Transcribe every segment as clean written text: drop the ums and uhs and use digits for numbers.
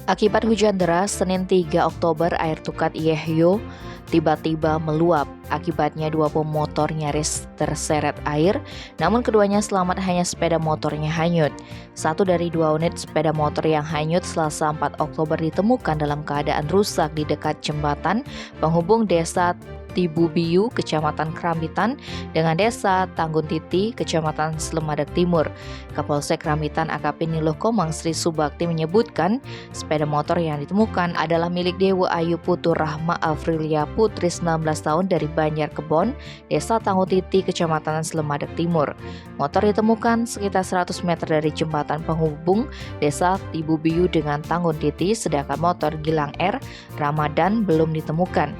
Akibat hujan deras, Senin 3 Oktober air Tukat Yehyo tiba-tiba meluap. Akibatnya dua pemotor nyaris terseret air, namun keduanya selamat, hanya sepeda motornya hanyut. Satu dari dua unit sepeda motor yang hanyut Selasa 4 Oktober ditemukan dalam keadaan rusak di dekat jembatan penghubung desa Tibubiu, Kecamatan Krambitan dengan desa Tangguntiti, Kecamatan Slemadeg Timur. Kapolsek Krambitan AKP Niluh Komang Sri Subakti menyebutkan sepeda motor yang ditemukan adalah milik Dewa Ayu Putu Rahma Afrilia Putri 19 tahun dari Banjar Kebon, desa Tangguntiti, Kecamatan Slemadeg Timur. Motor ditemukan sekitar 100 meter dari jembatan penghubung desa Tibubiu dengan Tangguntiti, sedangkan motor Gilang R. Ramadan belum ditemukan.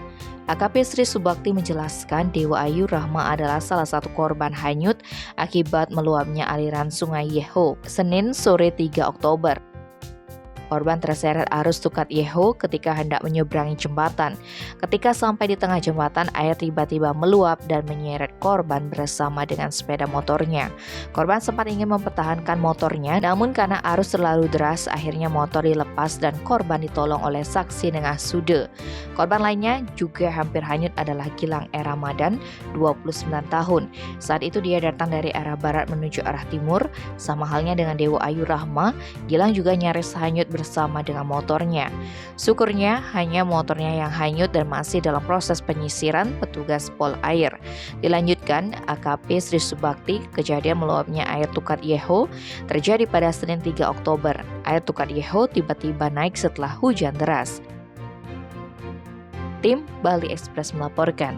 AKP Sri Subakti menjelaskan Dewa Ayu Rahma adalah salah satu korban hanyut akibat meluapnya aliran sungai Yeho, Senin sore 3 Oktober. Korban terseret arus Tukat Yeho ketika hendak menyeberangi jembatan. Ketika sampai di tengah jembatan, air tiba-tiba meluap dan menyeret korban bersama dengan sepeda motornya. Korban sempat ingin mempertahankan motornya, namun karena arus terlalu deras, akhirnya motor dilepas dan korban ditolong oleh saksi Nengah Sude. Korban lainnya juga hampir hanyut adalah Gilang R. Ramadan, 29 tahun. Saat itu dia datang dari arah barat menuju arah timur. Sama halnya dengan Dewa Ayu Rahma, Gilang juga nyaris hanyut bersama dengan motornya. Syukurnya hanya motornya yang hanyut dan masih dalam proses penyisiran petugas Pol Air. Dilanjutkan, AKP Sri Subakti, kejadian meluapnya air Tukat Yeho terjadi pada Senin 3 Oktober. Air Tukat Yeho tiba-tiba naik setelah hujan deras. Tim Bali Express melaporkan.